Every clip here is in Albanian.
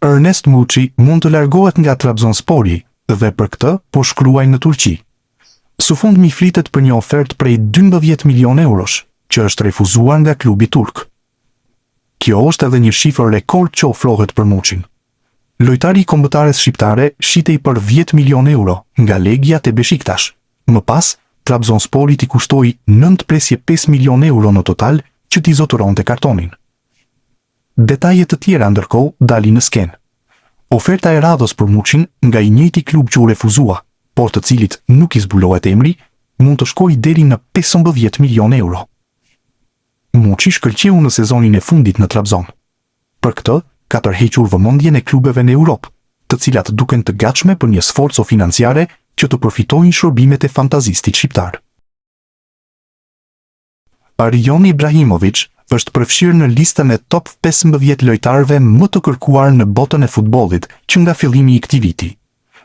Ernest Muçi mund të largohet nga Trabzonspori dhe për këtë po shkruaj në Turqi. Së fundmi flitet për një ofertë prej 12 milion eurosh, që është refuzuar nga klubi turk. Kjo është edhe një shifër rekord që ofrohet për Muçin. Lojtari i kombëtares shqiptare shitej për 10 milion euro nga Legia te Beşiktaş. Më pas, Trabzonspori t'i kushtoi 9.5 milion euro në total që t'i zotëronte kartonin. Detajet të tjera ndërkohë dalin në skenë. Oferta e radhës për Muçin nga i njëjti klub që u refuzua, por të cilit nuk i zbulohet emri, mund të shkojë deri në 15 milion euro. Muçi shkëlqeu në sezonin e fundit në Trabzon. Për këtë, ka tërhequr vëmendjen e klubeve në Europë, të cilat duken të gatshme për një sforco financiare që të përfitojnë shërbimet e fantazistit shqiptar. Arjon Ibrahimović është përfshirë në listën e top 15 lojtarëve më të kërkuar në botën e futbollit që nga fillimi i këtij viti.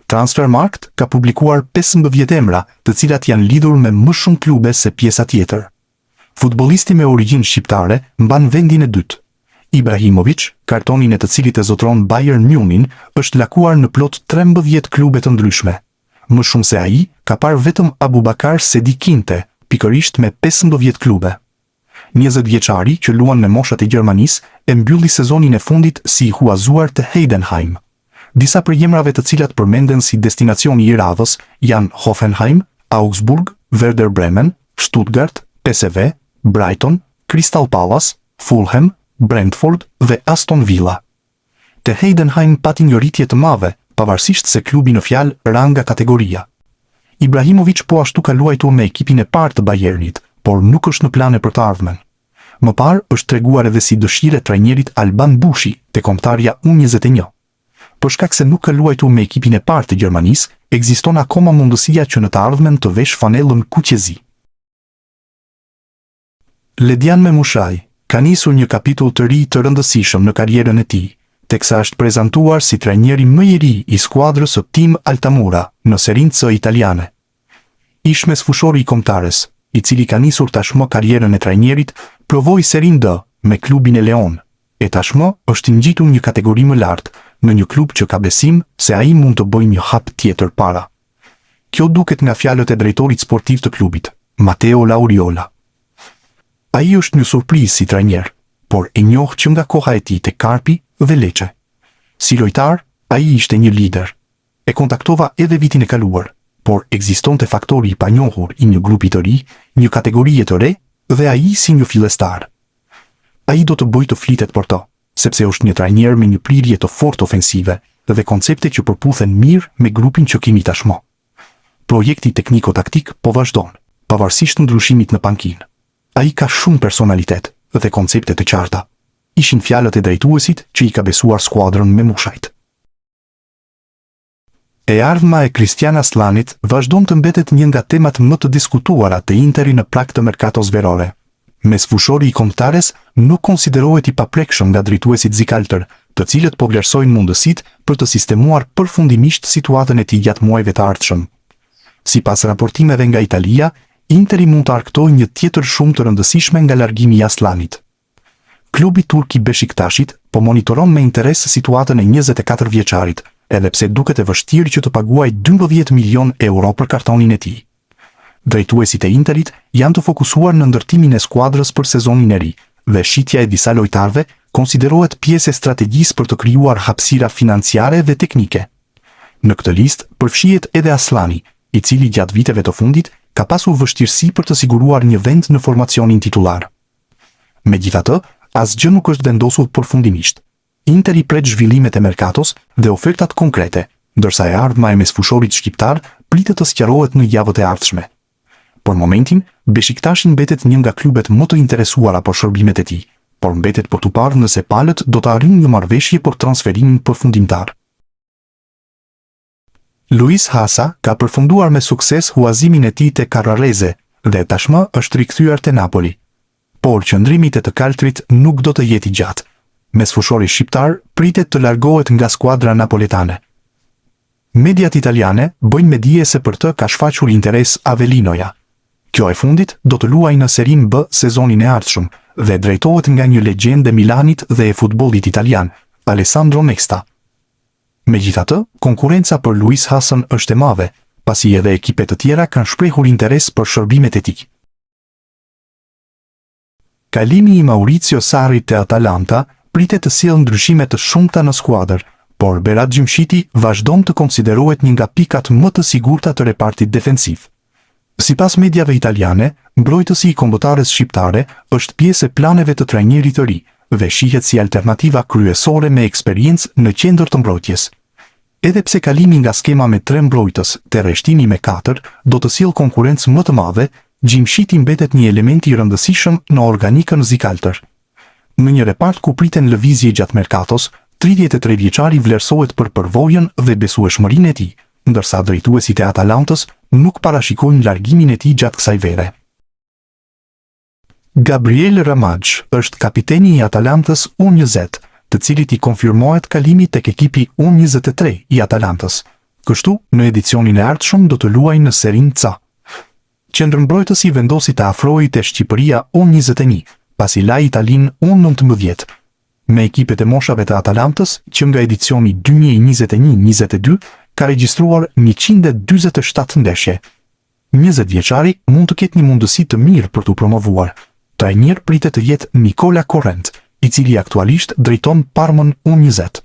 Transfermarkt ka publikuar 15 emra, të cilat janë lidhur me më shumë klube se pjesa tjetër. Futbollisti me origjinë shqiptare mban vendin e dytë. Ibrahimović, kartonin e të cilit e zotron Bayern Munin, është lakuar në plot 13 klube të ndryshme. Më shumë se ai, ka parë vetëm Abubakar Sedikinte, pikërisht me 15 klube. 20 vjeçari që luan në moshat e Gjermanisë e mbylli sezonin e fundit si i huazuar të Heidenheim. Disa prej emrave të cilat përmenden si destinacioni i radhës janë Hoffenheim, Augsburg, Werder Bremen, Stuttgart, PSV, Brighton, Crystal Palace, Fulham, Brentford dhe Aston Villa. Te Heidenheim pati një rritje të madhe, pavarësisht se klubi në fjalë ra nga kategoria. Ibrahimović po ashtu ka luajtur me ekipin e parë të Bayernit, por nuk është në plane për të ardhmen. Më parë është treguar edhe si dëshire trajnerit Alban Bushi te kombëtarja U21. Për shkak se nuk ka luajtur me ekipin e parë të Gjermanisë, ekziston akoma mundësia që në të ardhmen të vesh fanellën kuqezi. Ledian Memushaj ka nisur një kapitull të ri të rëndësishëm në karrierën e tij, teksa është prezantuar si trajneri më i ri i skuadrës së Team Altamura në Serinë C italiane. Ish mesfushori i kombëtares, i cili ka nisur tashmë karrierën e trajnerit, provoi Serinë D me klubin e Leon, e tashmë është i ngjitur një kategori më lart, në një klub që ka besim se ai mund të bëjë një hap tjetër para. Kjo duket nga fjalët e drejtorit sportiv të klubit, Matteo Lauriola. Ai është një surprizë si trajner, por e njoh që nga koha e tij te Karpi dhe Lecce. Si lojtar, ai ishte një lider. E kontaktova edhe vitin e kaluar, por ekzistonte faktori i panjohur i një grupi të ri, një kategorie të re dhe ai si një fillestar. Ai do të bëjë të flitet për to, sepse është një trajner me një prirje të fortë ofensive dhe koncepte që përputhen mirë me grupin që kemi tashmë. Projekti tekniko-taktik po vazhdon, pavarësisht ndryshimit në pankinë. Ai ka shumë personalitet dhe koncepte të qarta. Ishin fjalët e drejtuesit që i ka besuar skuadrën me mushajt. E ardhma e Cristian Aslanit vazhdon të mbetet një nga temat më të diskutuara të Interi në prag të merkatos verore. Mesfushori i kombëtares nuk konsiderohet i paprekshëm nga drejtuesit zikaltër, të cilët po vlerësojnë mundësitë për të sistemuar përfundimisht situatën e tij gjatë muajve të ardhshëm. Sipas raportimeve nga Italia, Interi mund të arktojë një tjetër shumë të rëndësishme nga largimi i Aslanit. Klubi turk i Beşiktaşit po monitoron me interes situatën e 24 vjeçarit, edhe pse duket e vështirë që të paguajë 12 milion euro për kartonin e tij. Drejtuesit e Interit janë të fokusuar në ndërtimin e skuadrës për sezonin e ri, dhe shitja e disa lojtarëve konsiderohet pjesë e strategjisë për të krijuar hapësira financiare dhe teknike. Në këtë listë përfshihet edhe Aslani, i cili gjatë viteve të fundit ka pasur vështirësi për të siguruar një vend në formacionin titullar. Megjithatë, asgjë nuk është vendosur përfundimisht. Interi pret zhvillimet e merkatos dhe ofertat konkrete, ndërsa e ardhma e mesfushorit shqiptar pritet të sqarohet në javët e ardhshme. Për momentin, Beşiktaşi mbetet një nga klubet më të interesuara për shërbimet e tij, por mbetet për tu parë nëse palët do të arrijnë një marrëveshje për transferimin përfundimtar. Luis Hasa ka përfunduar me sukses huazimin e tij te Carrarese dhe tashmë është rikthyer te Napoli. Por qëndrimi te të kaltrit nuk do të jetë i gjatë. Mesfushori shqiptar pritet të largohet nga skuadra napoletane. Mediat italiane bëjnë me dije se për të ka shfaqur interes Avelinoja. Kjo e fundit do të luajë në Serinë B sezonin e ardhshëm dhe drejtohet nga një legjendë e Milanit dhe e futbollit italian, Alessandro Nesta, Megjithatë, konkurenca për Luis Hasan është e madhe, pasi edhe ekipet të tjera kanë shprehur interes për shërbimet e tij. Kalimi i Mauricio Sarri te Atalanta pritet të sjellë ndryshime të shumta në skuadër, por Berat Gjymshiti vazhdon të konsiderohet një nga pikat më të sigurta të repartit defensiv. Sipas mediave italiane, mbrojtësi i kombëtares shqiptare është pjesë e planeve të trajnerit të ri dhe shihet si alternativa kryesore me eksperiencë në qendër të mbrojtjes. Edhe pse kalimi nga skema me 3 mbrojtës te rreshtimi me 4 do të sjellë konkurrencë më të madhe, Gjymshiti mbetet një element i rëndësishëm në organikën zikaltër. Në një repart ku priten lëvizje gjatë merkatos, 33 vjeçari vlerësohet për përvojën dhe besueshmërinë e tij, ndërsa drejtuesit e Atalantës nuk parashikojnë largimin e tij gjatë kësaj vere. Gabriel Ramaj është kapiteni i Atalantës U20, të cilit i konfirmohet kalimi tek ekipi U23 i Atalantës. Kështu, në edicionin e ardhshëm do të luajë në Serie C. Qendërmbrojtësi vendosi të afrohej te Shqipëria U21, pasi la Italin U19. Me ekipet e moshave të Atalantës, që nga edicioni 2021-22 ka regjistruar 147 ndeshje. 20 vjeçari mund të ketë një mundësi të mirë për t'u promovuar. Trajner pritet të jetë Nicola Corrent, i cili aktualisht drejton Parmën U20.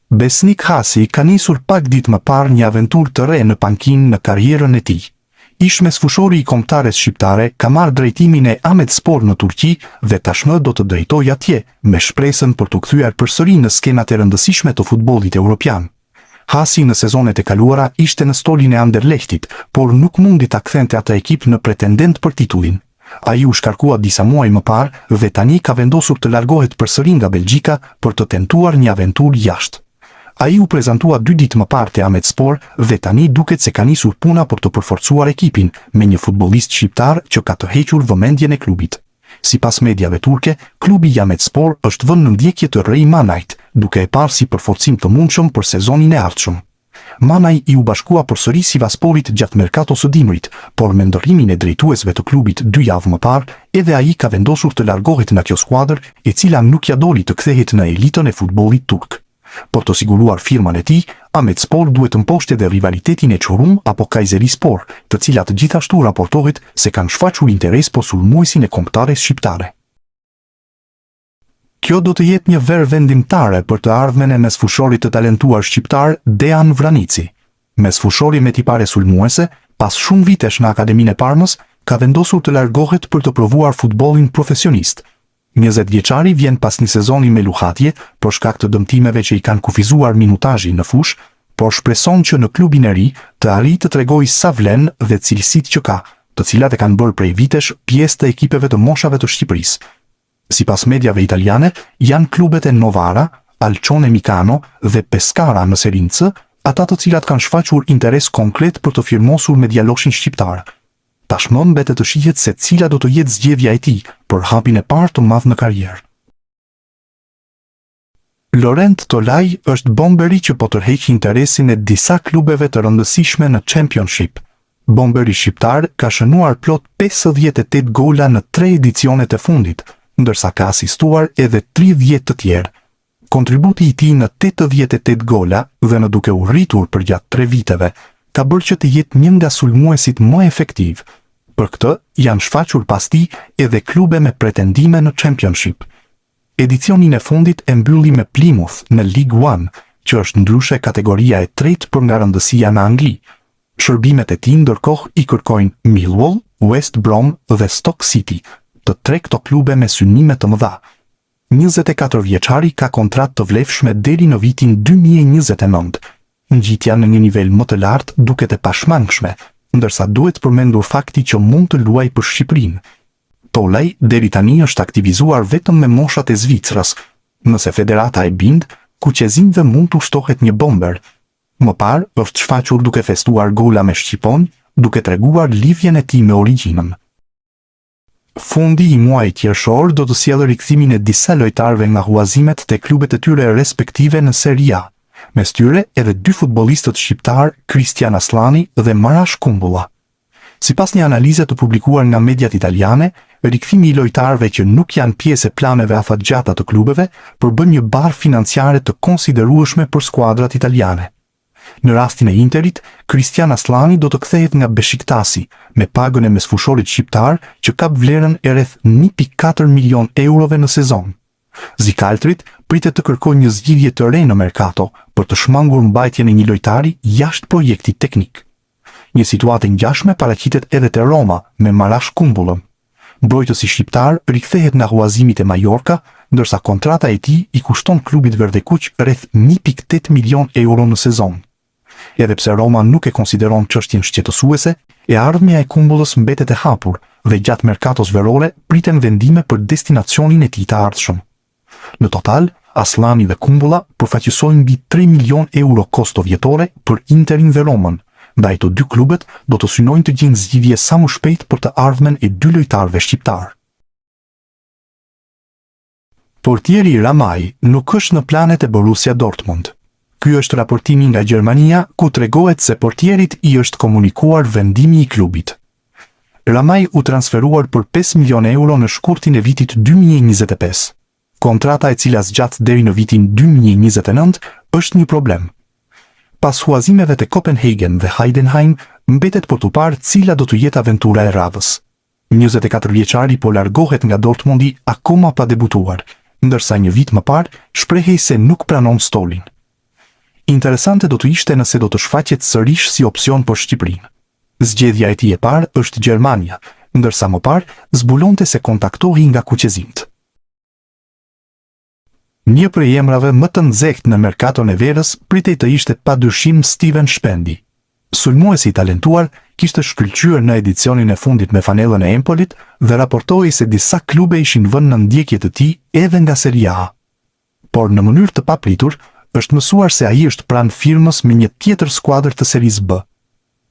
Besnik Hasi ka nisur pak ditë më parë një aventurë të re në pankinë në karrierën e tij. Ish mesfushori i kombëtares shqiptare ka marrë drejtimin e Ahmetspor në Turqi dhe tashmë do të drejtojë atje, me shpresën për t'u kthyer përsëri në skenat e rëndësishme të futbollit evropian. Hasi në sezonet e kaluara ishte në stolin e Anderlechtit, por nuk mundi ta kthente atë ekip në pretendent për titullin. Ai u shkarkua disa muaj më parë dhe tani ka vendosur të largohet përsëri nga Belgjika për të tentuar një aventurë jashtë. Ai u prezantua 2 ditë më parë te Ahmetspor dhe tani duket se ka nisur puna për të përforcuar ekipin me një futbollist shqiptar që ka të hequr vëmendjen e klubit. Sipas mediave turke, klubi i Ahmetspor është vënë në ndjekje të Rej Manajt, duke e parë si përforcim të mundshëm për sezonin e ardhshëm. Manaj i u bashkua përsëri Sivasporit gjatë merkatos së dimrit, por me ndërrimin e drejtuesve të klubit 2 javë më parë, edhe ai ka vendosur të largohet nga kjo skuadër, e cila nuk ja doli të kthehet në elitën e futbollit turk. Për të siguruar firman e tij, Ahmetspor duhet të mposhtë edhe rivalitetin e Çorum apo Kayserispor, të cilat gjithashtu raportohet se kanë shfaqur interes për sulmuesin e kombëtares shqiptare. Kjo do të jetë një verë vendimtare për të ardhmen e mesfushorit të talentuar shqiptar Dejan Vranici. Mesfushori me tipare sulmuese, pas shumë vitesh në Akademinë e Parmës, ka vendosur të largohet për të provuar futbollin profesionist. 20 vjeçari vjen pas një sezoni me luhatje për shkak të dëmtimeve që i kanë kufizuar minutazhin në fush, por shpreson që në klubin e ri të arrijë të tregojë sa vlen dhe cilësitë që ka, të cilat e kanë bërë prej vitesh pjesë të ekipeve të moshave të Shqipërisë. Sipas mediave italiane, janë klubet e Novara, Alcione Mikano dhe Pescara në Serie C, ata të cilat kanë shfaqur interes konkret për të firmosur me djaloshin shqiptar. Tashmë mbetet të shihet se cila do të jetë zgjedhja e tij për hapin e parë të madh në karrierë. Laurent Tolaj është bomberi që po tërheq interesin e disa klubeve të rëndësishme në Championship. Bomberi shqiptar ka shënuar plot 58 gola në 3 edicionet e fundit, ndërsa ka asistuar edhe 30 të tjerë. Kontributi i tij në 88 gola dhe në duke u rritur për gjatë 3 viteve, ka bërë që të jetë një nga sulmuesit më efektiv. Për këtë, janë shfaqur pas tij edhe klube me pretendime në Championship. Edicionin e fundit e mbylli me Plymouth në League One, që është ndryshe kategoria e 3 për nga rëndësia në Angli. Shërbimet e tij ndërkohë i kërkojnë Millwall, West Brom dhe Stoke City, të 3 këto klube me synime të mëdha. 24 vjeçari ka kontratë të vlefshme deri në vitin 2029. Ngjitja në një nivel më të lartë duket e pashmangshme, ndërsa duhet përmendur fakti që mund të luajë për Shqipërinë. Tolaj deri tani është aktivizuar vetëm me moshat e Zvicrës. Nëse federata e bind, kuqezinjve mund të shtohet një bomber. Më parë është shfaqur duke festuar gola me shqipon, duke treguar lidhjen e tij me origjinën. Fundi i muajit qershor do të sjellë rikthimin e disa lojtarëve nga huazimet te klubet e tyre respektive në Serie A. Mes tyre edhe 2 futbollistët shqiptar, Kristian Aslani dhe Marash Kumbulla. Sipas një analize të publikuar nga mediat italiane, rikthimi i lojtarëve që nuk janë pjesë e planeve afatgjata të klubeve përbën një barë financiare të konsiderueshme për skuadrat italiane. Në rastin e Interit, Cristian Aslani do të kthehet nga Beshiktasi me pagën e mesfushorit shqiptar që kap vlerën e rreth 1.4 milion eurove në sezon. Zikaltrit pritet të kërkojë një zgjidhje të re në merkato për të shmangur mbajtjen e një lojtari jashtë projektit teknik. Një situatë ngjashme paraqitet edhe te Roma me Marash Kumbullën. Mbrojtësi shqiptar rikthehet nga huazimit e Mallorca, ndërsa kontrata e tij i kushton klubit verdekuq rreth 1.8 milion euro në sezon. Edhe pse Roma nuk e konsideron çështjen shqetësuese, e ardhmja e Kumbullës mbetet e hapur dhe gjatë merkatos verore priten vendime për destinacionin e tij të ardhshëm. Në total, Aslani dhe Kumbulla përfaqësojnë mbi 3 milion euro kosto vjetore për Interin dhe Romën, ndaj të dy klubet do të synojnë të gjejnë zgjidhje sa më shpejt për të ardhmen e dy lojtarëve shqiptar. Portieri Ramaj nuk është në planet e Borussia Dortmund. Ky është raportimi nga Gjermania, ku tregohet se portierit i është komunikuar vendimi i klubit. Ramaj u transferuar për 5 milion euro në shkurtin e vitit 2025. Kontrata e cila zgjat deri në vitin 2029 është një problem. Pas huazimeve të Copenhagen dhe Heidenheim, mbetet për të parë cila do të jetë aventura e radhës. 24 vjeçari po largohet nga Dortmundi akoma pa debutuar, ndërsa një vit më parë shprehej se nuk pranon stolin. Interesante do të ishte nëse do të shfaqet sërish si opsion për Shqipërinë. Zgjedhja e tij e parë është Gjermania, ndërsa më parë zbulonte se kontaktohej nga kuqezimt. Një prej emrave më të nxehtë në merkaton e verës pritej të ishte padyshim Steven Shpendi. Sulmuesi i talentuar kishte shkëlqyer në edicionin e fundit me fanellën e Empolit dhe raportohej se disa klube ishin vënë në ndjekje të tij edhe nga Serie A. Por në mënyrë të papritur, është mësuar se ai është pranë firmës me një tjetër skuadër të Series B.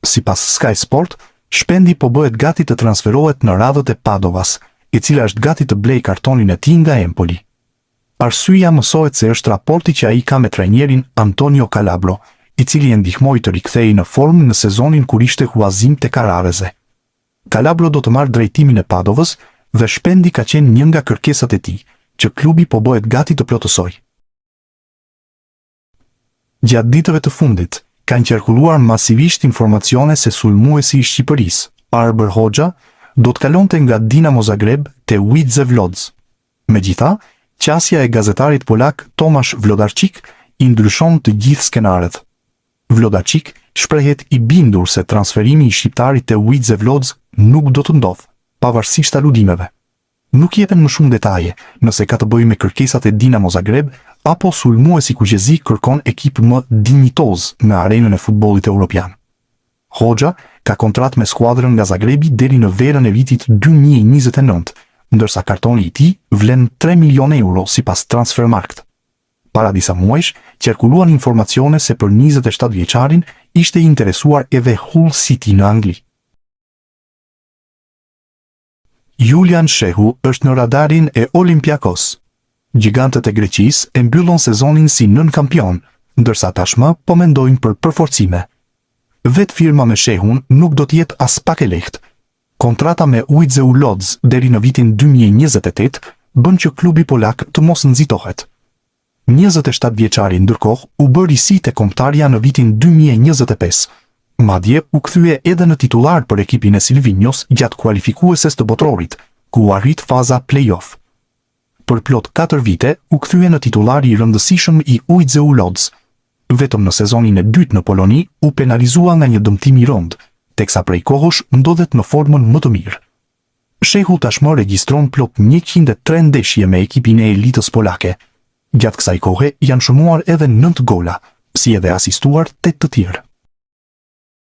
Sipas Sky Sport, Shpendi po bëhet gati të transferohet në radhët e Padovas, e cila është gati të blejë kartonin e tij nga Empoli. Arsyeja mësohet se është raporti që ai ka me trajnerin Antonio Calabro, i cili e ndihmoi të rikthehej në formë në sezonin kur ishte huazim te Carrarese. Calabro do të marrë drejtimin e Padovës dhe Shpendi ka qenë një nga kërkesat e tij, që klubi po bëhet gati të plotësojë. Gjatë ditëve të fundit, kanë qarkulluar masivisht informacione se sulmuesi i Shqipërisë, Arber Hoxha, do të kalonte nga Dinamo Zagreb te Widzew Łódź. Megjithatë, qasja e gazetarit polak Tomasz Wlodarczyk i ndryshon të gjithë skenaret. Wlodarczyk shprehet i bindur se transferimi i shqiptarit te Widzew Łódź nuk do të ndodhë, pavarësisht aludimeve. Nuk jepen më shumë detaje nëse ka të bëjë me kërkesat e Dinamo Zagreb apo sulmuesi kuqezi kërkon ekip më dinjitoz në arenën e futbollit evropian. Hoxha ka kontratë me skuadrën nga Zagrebi deri në verën e vitit 2029, ndërsa kartoni i tij vlen 3 milion euro sipas Transfermarkt. Para disa muajsh, qarkulluan informacione se për 27 vjeçarin ishte interesuar edhe Hull City në Angli. Julian Shehu është në radarin e Olympiakos. Gjigantët e Greqisë e mbyllon sezonin si nën kampion, ndërsa tashmë po mendojnë për përforcime. Vetë firma me Shehun nuk do të jetë as pak e lehtë. Kontrata me Widzew Łódź deri në vitin 2028 bën që klubi polak të mos nxitohet. 27 vjeçari ndërkohë u bë risi te kombëtarja në vitin 2025. Madje u kthye edhe në titullar për ekipin e Silvinios gjatë kualifikueses të botrorit, ku u arrit faza play-off. Për plot 4 vite u kthye në titullar i rëndësishëm i Widzew Łódź. Vetëm në sezonin e dytë në Poloni u penalizua nga një dëmtim i rënd, teksa prej kohësh ndodhet në formën më të mirë. Shehu tashmë regjistron plot 103 ndeshje me ekipin e elitës polake. Gjatë kësaj kohe janë shënuar edhe 9 gola, si edhe asistuar 8 të tjerë.